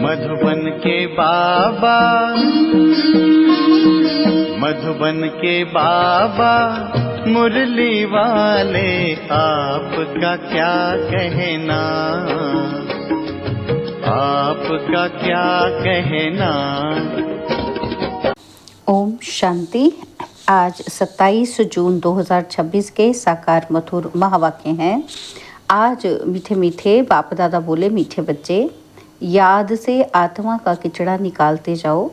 मधुबन के बाबा, मधुबन के बाबा मुरली वाले, आपका क्या कहना, आपका क्या कहना। ओम शांति। आज 27 जून 2026 के साकार मधुर महावाक्य हैं। आज मीठे मीठे बाप दादा बोले, मीठे बच्चे, याद से आत्मा का किचड़ा निकालते जाओ।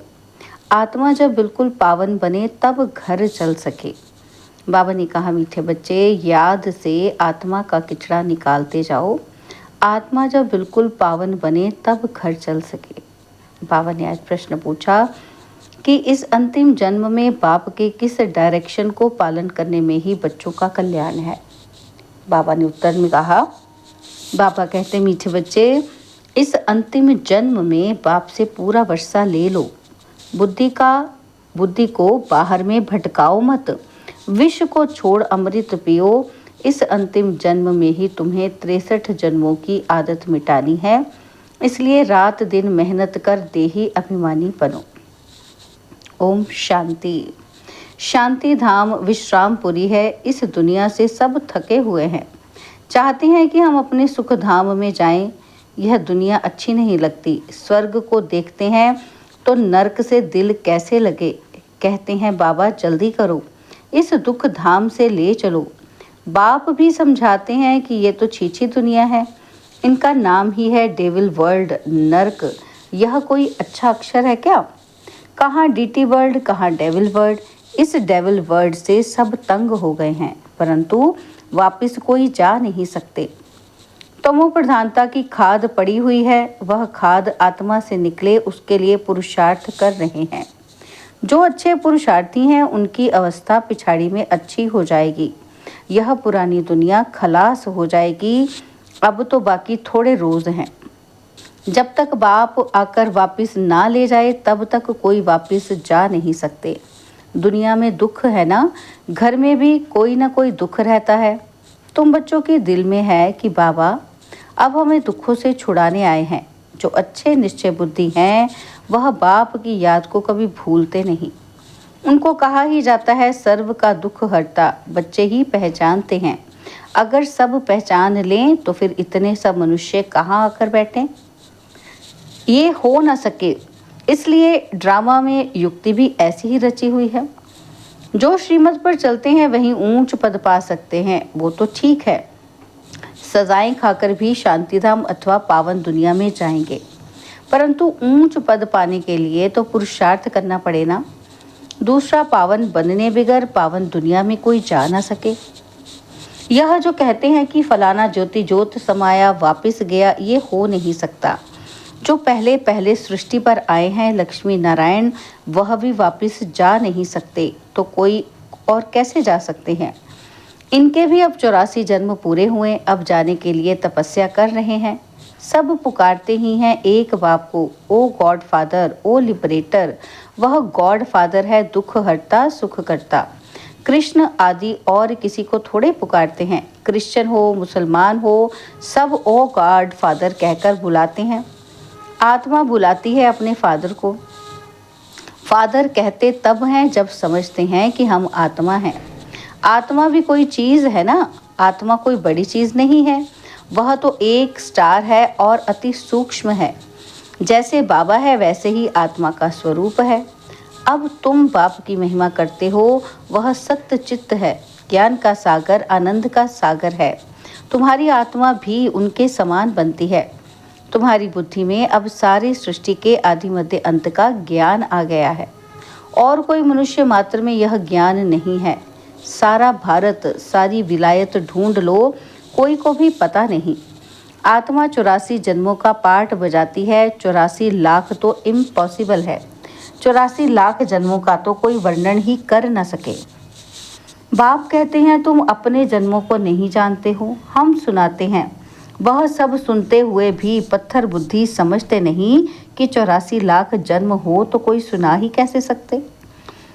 आत्मा जब बिल्कुल पावन बने तब घर चल सके। बाबा ने कहा, मीठे बच्चे, याद से आत्मा का किचड़ा निकालते जाओ। आत्मा जब बिल्कुल पावन बने तब घर चल सके। बाबा ने आज प्रश्न पूछा कि इस अंतिम जन्म में बाप के किस डायरेक्शन को पालन करने में ही बच्चों का कल्याण है। बाबा ने उत्तर में कहा, बाबा कहते, मीठे बच्चे, इस अंतिम जन्म में बाप से पूरा वर्षा ले लो। बुद्धि को बाहर में भटकाओ मत। विष को छोड़ अमृत पियो। इस अंतिम जन्म में ही तुम्हें 63 जन्मों की आदत मिटानी है। इसलिए रात दिन मेहनत कर देही अभिमानी बनो। ओम शांति। शांति धाम विश्रामपुरी है। इस दुनिया से सब थके हुए हैं, चाहते हैं कि हम अपने सुख धाम में जाएं। यह दुनिया अच्छी नहीं लगती। स्वर्ग को देखते हैं तो नरक से दिल कैसे लगे। कहते हैं, बाबा जल्दी करो, इस दुख धाम से ले चलो। बाप भी समझाते हैं कि ये तो छीछी दुनिया है, इनका नाम ही है डेविल वर्ल्ड, नरक। यह कोई अच्छा अक्षर है क्या? कहाँ डीटी वर्ल्ड, कहाँ डेविल वर्ल्ड। इस डेविल वर्ल्ड से सब तंग हो गए हैं, परंतु वापस कोई जा नहीं सकते। तमो प्रधानता की खाद पड़ी हुई है, वह खाद आत्मा से निकले उसके लिए पुरुषार्थ कर रहे हैं। जो अच्छे पुरुषार्थी हैं उनकी अवस्था पिछाड़ी में अच्छी हो जाएगी। यह पुरानी दुनिया खलास हो जाएगी। अब तो बाकी थोड़े रोज हैं। जब तक बाप आकर वापस ना ले जाए तब तक कोई वापस जा नहीं सकते। दुनिया में दुख है ना, घर में भी कोई ना कोई दुख रहता है। तुम बच्चों के दिल में है कि बाबा अब हमें दुखों से छुड़ाने आए हैं। जो अच्छे निश्चय बुद्धि हैं वह बाप की याद को कभी भूलते नहीं। उनको कहा ही जाता है, सर्व का दुख हरता बच्चे ही पहचानते हैं। अगर सब पहचान लें तो फिर इतने सब मनुष्य कहाँ आकर बैठे। ये हो ना सके, इसलिए ड्रामा में युक्ति भी ऐसी ही रची हुई है। जो श्रीमत पर चलते हैं वहीं ऊंच पद पा सकते हैं, वो तो ठीक है। सजाएं खाकर भी शांतिधाम अथवा पावन दुनिया में जाएंगे, परंतु ऊंच पद पाने के लिए तो पुरुषार्थ करना पड़े ना। दूसरा, पावन बनने बगैर पावन दुनिया में कोई जा ना सके। यह जो कहते हैं कि फलाना ज्योति ज्योत समाया वापस गया, ये हो नहीं सकता। जो पहले पहले सृष्टि पर आए हैं लक्ष्मी नारायण, वह भी वापस जा नहीं सकते, तो कोई और कैसे जा सकते हैं। इनके भी अब 84 जन्म पूरे हुए, अब जाने के लिए तपस्या कर रहे हैं। सब पुकारते ही हैं एक बाप को, ओ गॉड फादर, ओ लिबरेटर। वह गॉड फादर है, दुख हरता सुख करता। कृष्ण आदि और किसी को थोड़े पुकारते हैं। क्रिश्चियन हो मुसलमान हो, सब ओ गॉड फादर कहकर बुलाते हैं। आत्मा बुलाती है अपने फादर को। फादर कहते तब हैं जब समझते हैं कि हम आत्मा हैं। आत्मा भी कोई चीज़ है ना, आत्मा कोई बड़ी चीज़ नहीं है। वह तो एक स्टार है और अति सूक्ष्म है। जैसे बाबा है वैसे ही आत्मा का स्वरूप है। अब तुम बाप की महिमा करते हो, वह सत्य चित्त है, ज्ञान का सागर, आनंद का सागर है। तुम्हारी आत्मा भी उनके समान बनती है। तुम्हारी बुद्धि में अब सारी सृष्टि के आदि मध्य अंत का ज्ञान आ गया है, और कोई मनुष्य मात्र में यह ज्ञान नहीं है। सारा भारत, सारी विलायत ढूंढ लो, कोई को भी पता नहीं। आत्मा 84 जन्मों का पाठ बजाती है। 84 लाख तो इम्पॉसिबल है। 84 लाख जन्मों का तो कोई वर्णन ही कर न सके। बाप कहते हैं, तुम अपने जन्मों को नहीं जानते हो। हम सुनाते हैं, वह सब सुनते हुए भी पत्थर बुद्धि समझते नहीं कि 84 लाख जन्म हो तो कोई सुना ही कैसे सकते।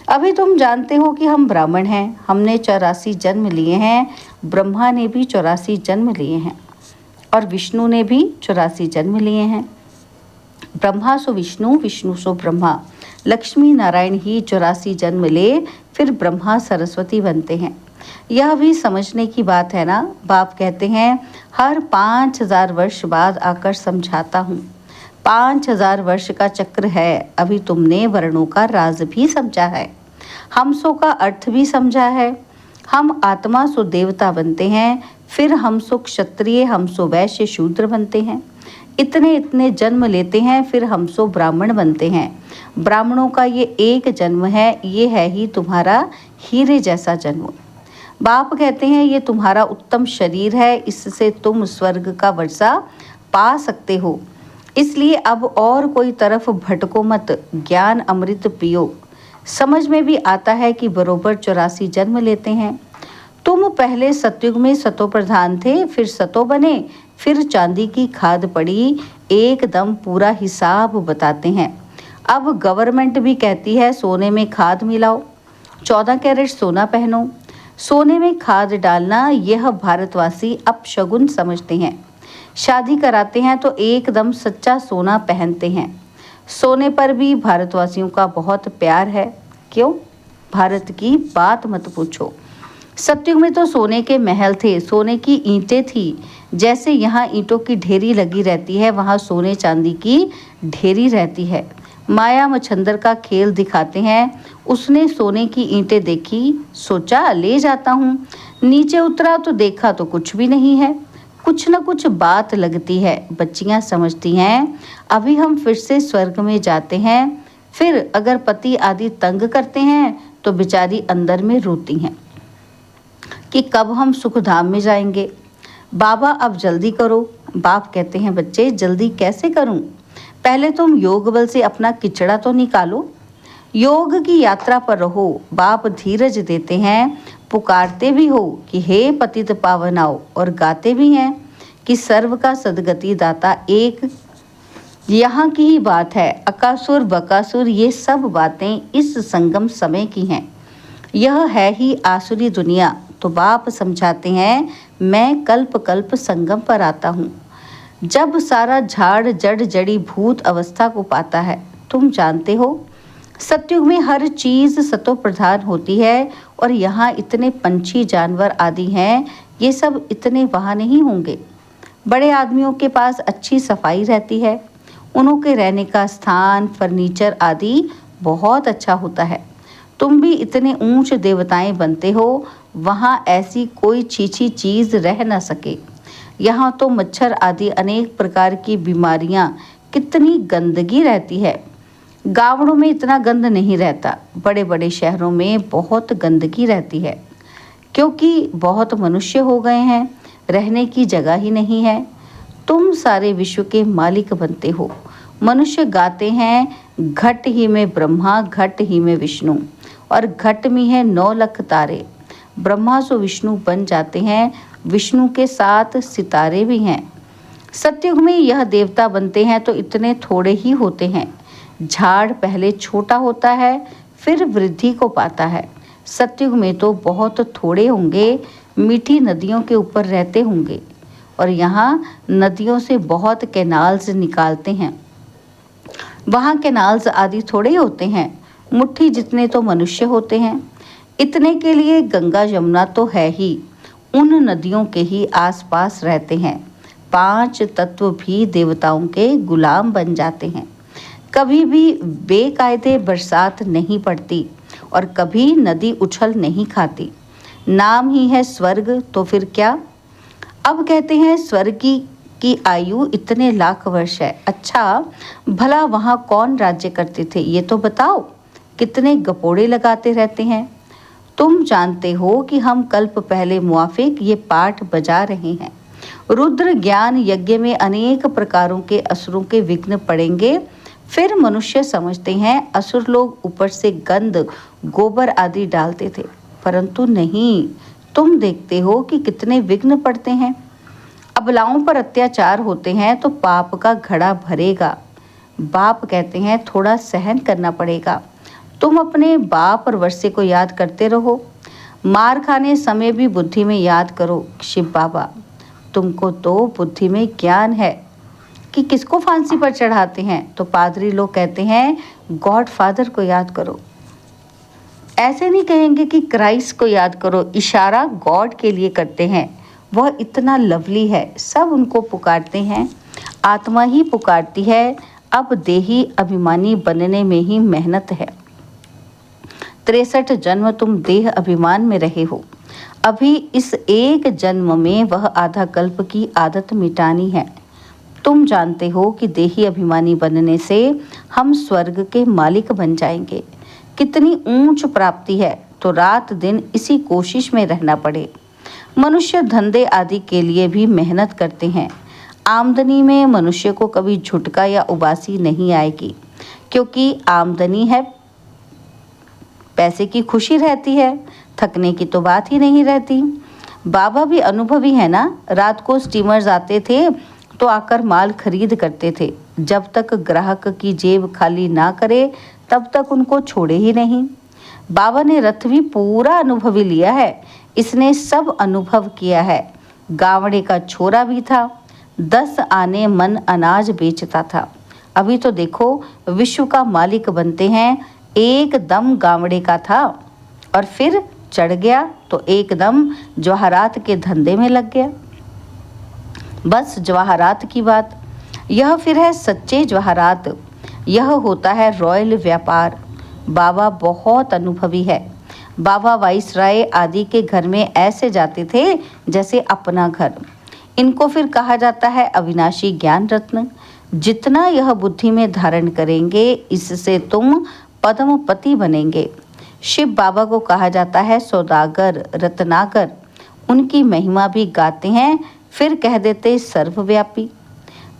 अभी तुम जानते हो कि हम ब्राह्मण हैं, हमने 84 जन्म लिए हैं। ब्रह्मा ने भी 84 जन्म लिए हैं और विष्णु ने भी 84 जन्म लिए हैं। ब्रह्मा सो विष्णु, विष्णु सो ब्रह्मा। लक्ष्मी नारायण ही 84 जन्म ले, फिर ब्रह्मा सरस्वती बनते हैं। यह भी समझने की बात है ना। बाप कहते हैं हर 5000 वर्ष बाद आकर समझाता हूँ। 5000 वर्ष का चक्र है। अभी तुमने वर्णों का राज भी समझा है, हमसों का अर्थ भी समझा है। हम आत्मा सो देवता बनते हैं, फिर हम सो क्षत्रिय, हम सो वैश्य शूद्र बनते हैं। इतने इतने जन्म लेते हैं, फिर हम सो ब्राह्मण बनते हैं। ब्राह्मणों का ये एक जन्म है, ये है ही तुम्हारा हीरे जैसा जन्म। बाप कहते हैं ये तुम्हारा उत्तम शरीर है, इससे तुम स्वर्ग का वर्षा पा सकते हो। इसलिए अब और कोई तरफ भटको मत, ज्ञान अमृत पियो। समझ में भी आता है कि बरोबर 84 जन्म लेते हैं। तुम पहले सतयुग में सतो प्रधान थे, फिर सतो बने, फिर चांदी की खाद पड़ी, एकदम पूरा हिसाब बताते हैं। अब गवर्नमेंट भी कहती है सोने में खाद मिलाओ, 14 कैरेट सोना पहनो। सोने में खाद डालना यह भारतवासी अपशगुन समझते हैं। शादी कराते हैं तो एकदम सच्चा सोना पहनते हैं। सोने पर भी भारतवासियों का बहुत प्यार है। क्यों? भारत की बात मत पूछो। सतयुग में तो सोने के महल थे, सोने की ईंटें थी। जैसे यहाँ ईंटों की ढेरी लगी रहती है, वहाँ सोने चांदी की ढेरी रहती है। माया मच्छंदर का खेल दिखाते हैं। उसने सोने की ईंटें देखी, सोचा ले जाता हूँ। नीचे उतरा तो देखा तो कुछ भी नहीं है। कुछ न कुछ बात लगती है। बच्चियाँ समझती हैं अभी हम फिर से स्वर्ग में जाते हैं। फिर अगर पति आदि तंग करते हैं तो बेचारी अंदर में रोती हैं कि कब हम सुखधाम में जाएंगे। बाबा अब जल्दी करो। बाप कहते हैं बच्चे जल्दी कैसे करूं? पहले तुम योग बल से अपना किचड़ा तो निकालो। योग की यात्रा पर रहो। बाप धीरज देते हैं, पुकारते भी हो कि हे पतित पावन आओ, और गाते भी हैं कि सर्व का सदगति दाता एक। यहाँ की ही बात है। अकासुर बकासुर ये सब बातें इस संगम समय की हैं। यह है ही आसुरी दुनिया। तो बाप समझाते हैं मैं कल्प कल्प संगम पर आता हूँ, जब सारा झाड़ जड़ जड़ी भूत अवस्था को पाता है। तुम जानते हो सतयुग में हर चीज सतो प्रधान होती है, और यहाँ इतने पंछी जानवर आदि हैं, ये सब इतने वहाँ नहीं होंगे। बड़े आदमियों के पास अच्छी सफाई रहती है, उनके रहने का स्थान फर्नीचर आदि बहुत अच्छा होता है। तुम भी इतने ऊंच देवताएं बनते हो, वहाँ ऐसी कोई छीछी चीज रह न सके। यहाँ तो मच्छर आदि अनेक प्रकार की बीमारियाँ, कितनी गंदगी रहती है। गाँवों में इतना गंद नहीं रहता, बड़े बड़े शहरों में बहुत गंदगी रहती है, क्योंकि बहुत मनुष्य हो गए हैं, रहने की जगह ही नहीं है। तुम सारे विश्व के मालिक बनते हो। मनुष्य गाते हैं घट ही में ब्रह्मा, घट ही में विष्णु, और घट में है 9 लाख तारे। ब्रह्मा सो विष्णु बन जाते हैं, विष्णु के साथ सितारे भी हैं। सतयुग में यह देवता बनते हैं तो इतने थोड़े ही होते हैं। झाड़ पहले छोटा होता है, फिर वृद्धि को पाता है। सतयुग में तो बहुत थोड़े होंगे, मीठी नदियों के ऊपर रहते होंगे, और यहाँ नदियों से बहुत कैनाल्स निकालते हैं। वहाँ कैनाल्स आदि थोड़े होते हैं, मुट्ठी जितने तो मनुष्य होते हैं। इतने के लिए गंगा यमुना तो है ही, उन नदियों के ही आसपास रहते हैं। 5 तत्व भी देवताओं के गुलाम बन जाते हैं। कभी भी बेकायदे बरसात नहीं पड़ती, और कभी नदी उछल नहीं खाती। नाम ही है स्वर्ग, तो फिर क्या? अब कहते हैं स्वर्ग की आयु इतने लाख वर्ष है। अच्छा भला वहाँ कौन राज्य करते थे ये तो बताओ। कितने गपोड़े लगाते रहते हैं। तुम जानते हो कि हम कल्प पहले मुआफिक ये पाठ बजा रहे हैं। रुद्र ज्ञान यज्ञ में अनेक प्रकारों के असुरों के विघ्न पड़ेंगे। फिर मनुष्य समझते हैं असुर लोग ऊपर से गंध गोबर आदि डालते थे, परंतु नहीं। तुम देखते हो कि कितने विघ्न पड़ते हैं। अबलाओं पर अत्याचार होते हैं तो पाप का घड़ा भरेगा। बाप कहते हैं थोड़ा सहन करना पड़ेगा। तुम अपने बाप और वर्षे को याद करते रहो। मार खाने समय भी बुद्धि में याद करो शिव बाबा, तुमको तो बुद्धि में ज्ञान है। कि किसको फांसी पर चढ़ाते हैं, तो पादरी लोग कहते हैं गॉड फादर को याद करो। ऐसे नहीं कहेंगे कि क्राइस्ट को याद करो, इशारा गॉड के लिए करते हैं। वह इतना लवली है, सब उनको पुकारते हैं, आत्मा ही पुकारती है। अब देही अभिमानी बनने में ही मेहनत है। 63 जन्म तुम देह अभिमान में रहे हो, अभी इस एक जन्म में वह आधा कल्प की आदत मिटानी है। तुम जानते हो कि देही अभिमानी बनने से हम स्वर्ग के मालिक बन जाएंगे। कितनी ऊंच प्राप्ति है, तो रात दिन इसी कोशिश में रहना पड़े। मनुष्य धंधे आदि के लिए भी मेहनत करते हैं। आमदनी में मनुष्य को कभी झुटका या उबासी नहीं आएगी, क्योंकि आमदनी है, पैसे की खुशी रहती है, थकने की तो बात ही नहीं रहती। बाबा भी अनुभवी है ना, रात को स्टीमर्स आते थे तो आकर माल खरीद करते थे। जब तक ग्राहक की जेब खाली ना करे तब तक उनको छोड़े ही नहीं। बाबा ने रथ भी पूरा अनुभवी लिया है, इसने सब अनुभव किया है। गावड़े का छोरा भी था, 10 आने मन अनाज बेचता था। अभी तो देखो विश्व का मालिक बनते हैं। एकदम गावड़े का था और फिर चढ़ गया तो एकदम जवाहरात के धंधे में लग गया। बस जवाहरात की बात, यह फिर है सच्चे जवाहरात, यह होता है रॉयल व्यापार। बाबा बहुत अनुभवी है। बाबा वाइसराय आदि के घर में ऐसे जाते थे जैसे अपना घर। इनको फिर कहा जाता है अविनाशी ज्ञान रत्न। जितना यह बुद्धि में धारण करेंगे, इससे तुम पद्मपति बनेंगे। शिव बाबा को कहा जाता है सौदागर, रत्नाकर। उनकी महिमा भी गाते हैं, फिर कह देते सर्वव्यापी।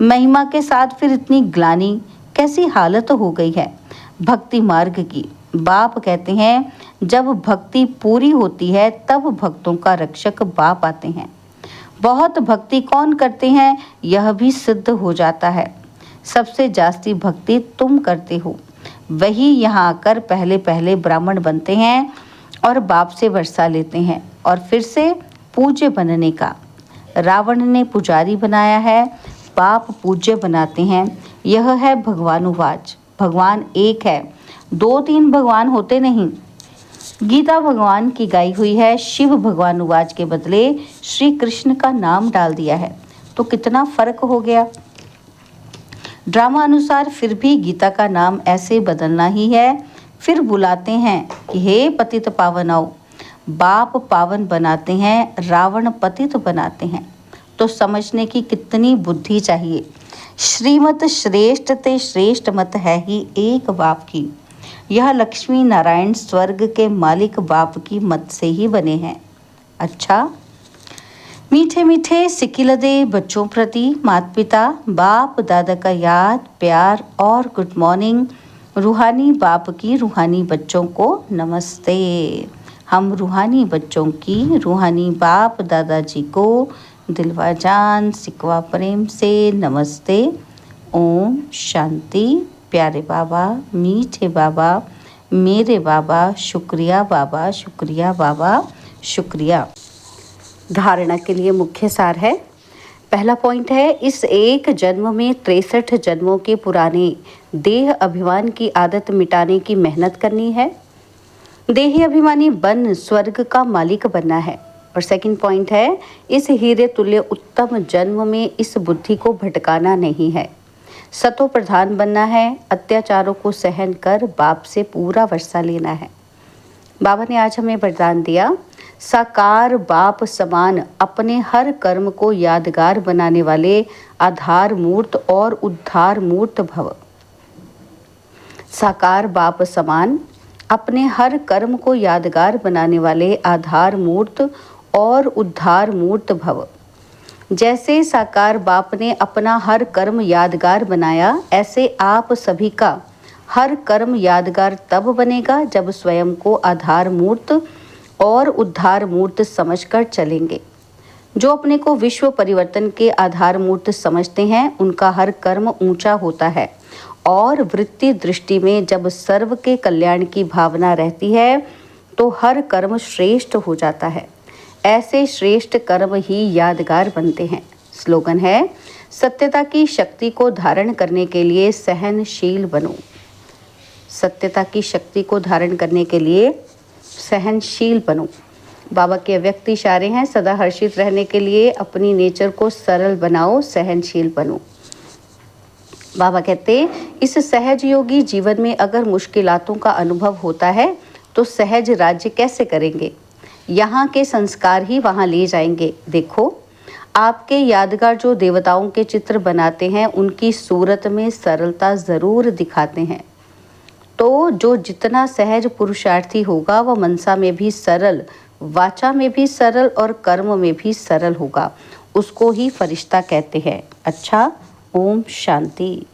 महिमा के साथ फिर इतनी ग्लानि, कैसी हालत हो गई है भक्ति मार्ग की। बाप कहते हैं जब भक्ति पूरी होती है तब भक्तों का रक्षक बाप आते हैं। बहुत भक्ति कौन करते हैं यह भी सिद्ध हो जाता है। सबसे जास्ती भक्ति तुम करते हो, वही यहाँ आकर पहले पहले ब्राह्मण बनते हैं और बाप से वर्षा लेते हैं और फिर से पूज्य बनने का। रावण ने पुजारी बनाया है, बाप पूज्य बनाते हैं। यह है भगवानुवाच। भगवान एक है, 2-3 भगवान होते नहीं। गीता भगवान की गाई हुई है, शिव भगवानुवाच के बदले श्री कृष्ण का नाम डाल दिया है, तो कितना फर्क हो गया। ड्रामा अनुसार फिर भी गीता का नाम ऐसे बदलना ही है। फिर बुलाते हैं कि हे पतित पावन आओ। बाप पावन बनाते हैं, रावण पतित बनाते हैं। तो समझने की कितनी बुद्धि चाहिए। श्रीमत श्रेष्ठ ते श्रेष्ठ मत है ही एक बाप की। यह लक्ष्मी नारायण स्वर्ग के मालिक बाप की मत से ही बने हैं। अच्छा, मीठे मीठे सिकिलदे बच्चों प्रति माता पिता बाप दादा का याद प्यार और गुड मॉर्निंग। रूहानी बाप की रूहानी बच्चों को नमस्ते। हम रूहानी बच्चों की रूहानी बाप दादाजी को दिलवा जान सिकवा प्रेम से नमस्ते। ओम शांति। प्यारे बाबा, मीठे बाबा, मेरे बाबा, शुक्रिया बाबा, शुक्रिया बाबा, शुक्रिया। धारणा के लिए मुख्य सार है। पहला पॉइंट है, इस एक जन्म में 63 जन्मों के पुराने देह अभिमान की आदत मिटाने की मेहनत करनी है। देही अभिमानी बन स्वर्ग का मालिक बनना है। और सेकंड पॉइंट है, इस हीरे तुल्य उत्तम जन्म में इस बुद्धि को भटकाना नहीं है, सतो प्रधान बनना है। अत्याचारों को सहन कर बाप से पूरा वर्षा लेना है। बाबा ने आज हमें वरदान दिया, साकार बाप समान अपने हर कर्म को यादगार बनाने वाले आधार मूर्त और उद्धार मूर्त भव। साकार बाप समान अपने हर कर्म को यादगार बनाने वाले आधार मूर्त और उद्धार मूर्त भव। जैसे साकार बाप ने अपना हर कर्म यादगार बनाया, ऐसे आप सभी का हर कर्म यादगार तब बनेगा जब स्वयं को आधार मूर्त और उद्धार मूर्त समझकर चलेंगे। जो अपने को विश्व परिवर्तन के आधार मूर्त समझते हैं, उनका हर कर्म ऊंचा होता है और वृत्ति दृष्टि में जब सर्व के कल्याण की भावना रहती है तो हर कर्म श्रेष्ठ हो जाता है। ऐसे श्रेष्ठ कर्म ही यादगार बनते हैं। स्लोगन है, सत्यता की शक्ति को धारण करने के लिए सहनशील बनो। सत्यता की शक्ति को धारण करने के लिए सहनशील बनो। बाबा के व्यक्त इशारे हैं, सदा हर्षित रहने के लिए अपनी नेचर को सरल बनाओ, सहनशील बनो। बाबा कहते इस सहज योगी जीवन में अगर मुश्किलातों का अनुभव होता है तो सहज राज्य कैसे करेंगे? यहाँ के संस्कार ही वहाँ ले जाएंगे। देखो, आपके यादगार जो देवताओं के चित्र बनाते हैं उनकी सूरत में सरलता ज़रूर दिखाते हैं। तो जो जितना सहज पुरुषार्थी होगा वह मनसा में भी सरल, वाचा में भी सरल और कर्म में भी सरल होगा। उसको ही फरिश्ता कहते हैं। अच्छा, ओम शांति।